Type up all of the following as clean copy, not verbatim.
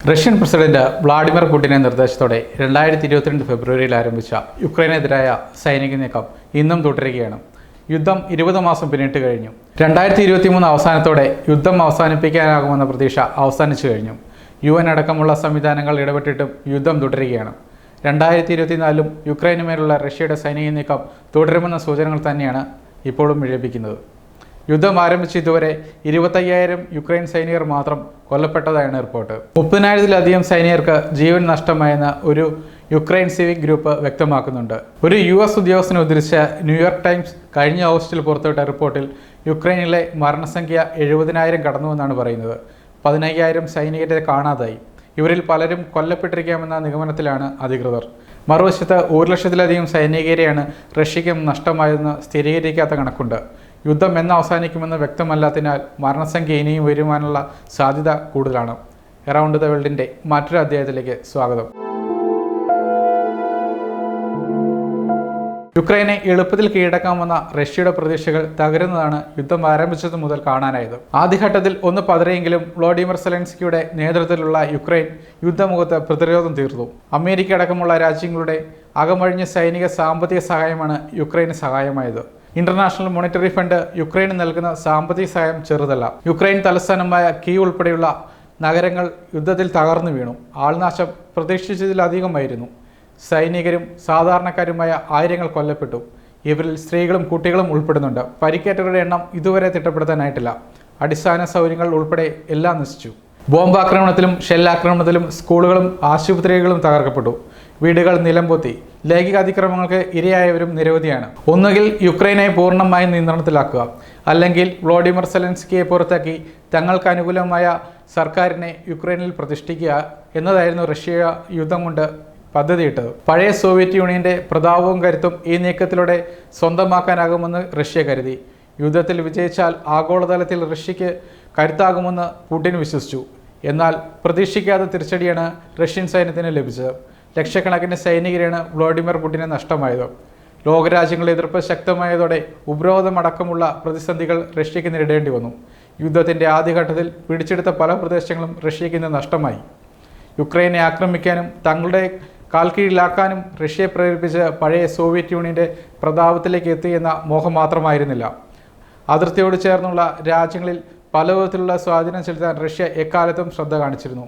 Russian president Vladimir പുടിന്റെ നിർദ്ദേശത്തോടെ 2022 ഫെബ്രുവരിയിൽ ആരംഭിച്ച യുക്രൈനെതിരായ സൈനിക നീക്കം ഇന്നും തുടരുകയാണ്. യുദ്ധം 20 മാസം പിന്നിട്ട് കഴിഞ്ഞു. 2023 അവസാനത്തോടെ യുദ്ധം അവസാനിപ്പിക്കാനാകുമെന്ന പ്രതീക്ഷ അവസാനിച്ചു കഴിഞ്ഞു. UN അടക്കമുള്ള സംവിധാനങ്ങൾ ഇടപെട്ടിട്ടും യുദ്ധം തുടരുകയാണ്. 2024 യുക്രൈനുമേലുള്ള റഷ്യയുടെ സൈനിക നീക്കം തുടരുമെന്ന സൂചനകൾ തന്നെയാണ് ഇപ്പോഴും ലഭിക്കുന്നത്. യുദ്ധം ആരംഭിച്ച് ഇതുവരെ 25,000 യുക്രൈൻ സൈനികർ മാത്രം കൊല്ലപ്പെട്ടതായാണ് റിപ്പോർട്ട്. 30,000-ലധികം സൈനികർക്ക് ജീവൻ നഷ്ടമായെന്ന് ഒരു യുക്രൈൻ സിവിക് ഗ്രൂപ്പ് വ്യക്തമാക്കുന്നുണ്ട്. ഒരു US ഉദ്യോഗസ്ഥനെ ഉദ്ധരിച്ച ന്യൂയോർക്ക് ടൈംസ് കഴിഞ്ഞ ഓഗസ്റ്റിൽ പുറത്തുവിട്ട റിപ്പോർട്ടിൽ യുക്രൈനിലെ മരണസംഖ്യ 70,000 കടന്നുവെന്നാണ് പറയുന്നത്. 15,000 സൈനികരെ കാണാതായി. ഇവരിൽ പലരും കൊല്ലപ്പെട്ടിരിക്കാമെന്ന നിഗമനത്തിലാണ് അധികൃതർ. മറുവശത്ത് 1,00,000-ലധികം സൈനികരെയാണ് റഷ്യയ്ക്ക് നഷ്ടമായതെന്ന് സ്ഥിരീകരിക്കാത്ത കണക്കുണ്ട്. യുദ്ധം എന്ന് അവസാനിക്കുമെന്ന് വ്യക്തമല്ലാത്തതിനാൽ മരണസംഖ്യ ഇനിയും വരുവാനുള്ള സാധ്യത കൂടുതലാണ്. എറൗണ്ട് ദ വേൾഡിൻ്റെ മറ്റൊരു അധ്യായത്തിലേക്ക് സ്വാഗതം. യുക്രൈനെ എളുപ്പത്തിൽ കീഴടക്കാമെന്ന റഷ്യയുടെ പ്രതീക്ഷകൾ തകരുന്നതാണ് യുദ്ധം ആരംഭിച്ചത് മുതൽ കാണാനായത്. ആദ്യഘട്ടത്തിൽ ഒന്ന് പതറിയെങ്കിലും വ്ളാഡിമിർ സെലൻസ്കിയുടെ നേതൃത്വത്തിലുള്ള യുക്രൈൻ യുദ്ധമുഖത്ത് പ്രതിരോധം തീർന്നു. അമേരിക്ക അടക്കമുള്ള രാജ്യങ്ങളുടെ അകമഴിഞ്ഞ സൈനിക സാമ്പത്തിക സഹായമാണ് യുക്രൈന് സഹായമായത്. ഇന്റർനാഷണൽ മോണിറ്ററി ഫണ്ട് യുക്രൈന് നൽകുന്ന സാമ്പത്തിക സഹായം ചെറുതല്ല. യുക്രൈൻ തലസ്ഥാനമായ കീവ് ഉൾപ്പെടെയുള്ള നഗരങ്ങൾ യുദ്ധത്തിൽ തകർന്നു വീണു. ആൾനാശം പ്രതീക്ഷിച്ചതിലധികമായിരുന്നു. സൈനികരും സാധാരണക്കാരുമായ ആയിരങ്ങൾ കൊല്ലപ്പെട്ടു. ഇവരിൽ സ്ത്രീകളും കുട്ടികളും ഉൾപ്പെടുന്നുണ്ട്. പരിക്കേറ്റവരുടെ എണ്ണം ഇതുവരെ തിട്ടപ്പെടുത്താനായിട്ടില്ല. അടിസ്ഥാന സൗകര്യങ്ങൾ ഉൾപ്പെടെ എല്ലാം നശിച്ചു. ബോംബാക്രമണത്തിലും ഷെല്ലാക്രമണത്തിലും സ്കൂളുകളും ആശുപത്രികളും തകർക്കപ്പെട്ടു. വീടുകൾ നിലംപൊത്തി. ലൈംഗിക അതിക്രമങ്ങൾക്ക് ഇരയായവരും നിരവധിയാണ്. ഒന്നുകിൽ യുക്രൈനെ പൂർണ്ണമായി നിയന്ത്രണത്തിലാക്കുക, അല്ലെങ്കിൽ വ്ളാഡിമിർ സെലൻസ്കിയെ പുറത്താക്കി തങ്ങൾക്ക് അനുകൂലമായ സർക്കാരിനെ യുക്രൈനിൽ പ്രതിഷ്ഠിക്കുക എന്നതായിരുന്നു റഷ്യ യുദ്ധം കൊണ്ട് പദ്ധതിയിട്ടത്. പഴയ സോവിയറ്റ് യൂണിയന്റെ പ്രതാപവും കരുത്തും ഈ നീക്കത്തിലൂടെ സ്വന്തമാക്കാനാകുമെന്ന് റഷ്യ കരുതി. യുദ്ധത്തിൽ വിജയിച്ചാൽ ആഗോളതലത്തിൽ റഷ്യയ്ക്ക് കരുത്താകുമെന്ന് പുടിൻ വിശ്വസിച്ചു. എന്നാൽ പ്രതീക്ഷിക്കാത്ത തിരിച്ചടിയാണ് റഷ്യൻ സൈന്യത്തിന് ലഭിച്ചത്. ലക്ഷക്കണക്കിന് സൈനികരെയാണ് വ്ളാഡിമിർ പുടിന് നഷ്ടമായത്. ലോകരാജ്യങ്ങളുടെ എതിർപ്പ് ശക്തമായതോടെ ഉപരോധമടക്കമുള്ള പ്രതിസന്ധികൾ റഷ്യയ്ക്ക് നേരിടേണ്ടി വന്നു. യുദ്ധത്തിൻ്റെ ആദ്യഘട്ടത്തിൽ പിടിച്ചെടുത്ത പല പ്രദേശങ്ങളും റഷ്യയ്ക്ക് ഇന്ന് നഷ്ടമായി. യുക്രൈനെ ആക്രമിക്കാനും തങ്ങളുടെ കാൽക്കീഴിലാക്കാനും റഷ്യയെ പ്രേരിപ്പിച്ച പഴയ സോവിയറ്റ് യൂണിയൻ്റെ പ്രതാപത്തിലേക്ക് എത്തിയെന്ന മോഹം മാത്രമായിരുന്നില്ല. അതിർത്തിയോട് ചേർന്നുള്ള രാജ്യങ്ങളിൽ പല വിധത്തിലുള്ള സ്വാധീനം ചെലുത്താൻ റഷ്യ എക്കാലത്തും ശ്രദ്ധ കാണിച്ചിരുന്നു.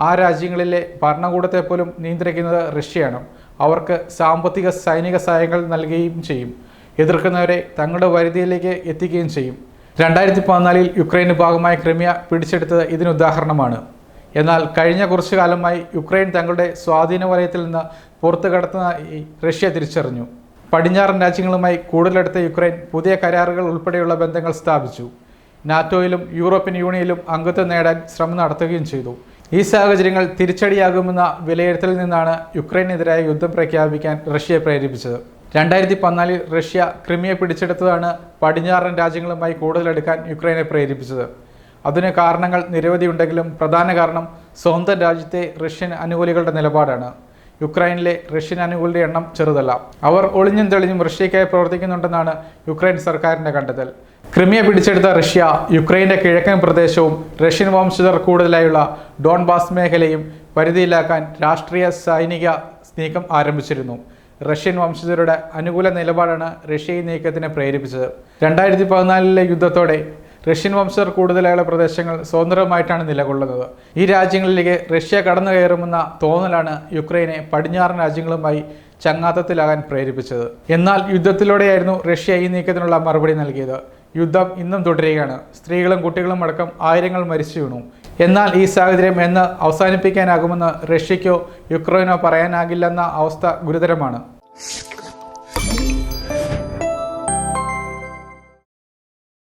ആ രാജ്യങ്ങളിലെ ഭരണകൂടത്തെ പോലും നിയന്ത്രിക്കുന്നത് റഷ്യയാണ്. അവർക്ക് സാമ്പത്തിക സൈനിക സഹായങ്ങൾ നൽകുകയും ചെയ്യും. എതിർക്കുന്നവരെ തങ്ങളുടെ പരിധിയിലേക്ക് എത്തിക്കുകയും ചെയ്യും. 2014 യുക്രൈന് ഭാഗമായ ക്രിമിയ പിടിച്ചെടുത്തത് ഇതിനുദാഹരണമാണ്. എന്നാൽ കഴിഞ്ഞ കുറച്ചു കാലമായി യുക്രൈൻ തങ്ങളുടെ സ്വാധീന വലയത്തിൽ നിന്ന് പുറത്തു കടത്തുന്നതായി റഷ്യ തിരിച്ചറിഞ്ഞു. പടിഞ്ഞാറൻ രാജ്യങ്ങളുമായി കൂടുതലെടുത്ത യുക്രൈൻ പുതിയ കരാറുകൾ ഉൾപ്പെടെയുള്ള ബന്ധങ്ങൾ സ്ഥാപിച്ചു. നാറ്റോയിലും യൂറോപ്യൻ യൂണിയനിലും അംഗത്വം നേടാൻ ശ്രമം നടത്തുകയും ചെയ്തു. ഈ സാഹചര്യങ്ങൾ തിരിച്ചടിയാകുമെന്ന വിലയിരുത്തലിൽ നിന്നാണ് യുക്രൈനെതിരായ യുദ്ധം പ്രഖ്യാപിക്കാൻ റഷ്യയെ പ്രേരിപ്പിച്ചത്. 2014 റഷ്യ ക്രിമിയ പിടിച്ചെടുത്തതാണ് പടിഞ്ഞാറൻ രാജ്യങ്ങളുമായി കൂടുതലെടുക്കാൻ യുക്രൈനെ പ്രേരിപ്പിച്ചത്. അതിന് കാരണങ്ങൾ നിരവധിയുണ്ടെങ്കിലും പ്രധാന കാരണം സ്വന്തം രാജ്യത്തെ റഷ്യൻ അനുകൂലികളുടെ നിലപാടാണ്. യുക്രൈനിലെ റഷ്യൻ അനുകൂലിയുടെ എണ്ണം ചെറുതല്ല. അവർ ഒളിഞ്ഞും തെളിഞ്ഞും റഷ്യയ്ക്കായി പ്രവർത്തിക്കുന്നുണ്ടെന്നാണ് യുക്രൈൻ സർക്കാരിൻ്റെ കണ്ടെത്തൽ. ക്രിമിയ പിടിച്ചെടുത്ത റഷ്യ യുക്രൈൻ്റെ കിഴക്കൻ പ്രദേശവും റഷ്യൻ വംശജർ കൂടുതലായുള്ള ഡോൺബാസ് മേഖലയും പരിധിയിലാക്കാൻ രാഷ്ട്രീയ സൈനിക നീക്കം ആരംഭിച്ചിരുന്നു. റഷ്യൻ വംശജരുടെ അനുകൂല നിലപാടാണ് റഷ്യ ഈ നീക്കത്തിനെ പ്രേരിപ്പിച്ചത്. 2014 യുദ്ധത്തോടെ റഷ്യൻ വംശജർ കൂടുതലായുള്ള പ്രദേശങ്ങൾ സ്വതന്ത്രമായിട്ടാണ് നിലകൊള്ളുന്നത്. ഈ രാജ്യങ്ങളിലേക്ക് റഷ്യ കടന്നു കയറുമെന്ന തോന്നലാണ് യുക്രൈനെ പടിഞ്ഞാറൻ രാജ്യങ്ങളുമായി ചങ്ങാത്തത്തിലാകാൻ പ്രേരിപ്പിച്ചത്. എന്നാൽ യുദ്ധത്തിലൂടെയായിരുന്നു റഷ്യ ഈ നീക്കത്തിനുള്ള മറുപടി നൽകിയത്. യുദ്ധം ഇന്നും തുടരുകയാണ്. സ്ത്രീകളും കുട്ടികളും അടക്കം ആയിരങ്ങൾ മരിച്ചു വീണു. എന്നാൽ ഈ സാഹചര്യം എന്ന് അവസാനിപ്പിക്കാനാകുമെന്ന് റഷ്യയ്ക്കോ യുക്രൈനോ പറയാനാകില്ലെന്ന അവസ്ഥ ഗുരുതരമാണ്.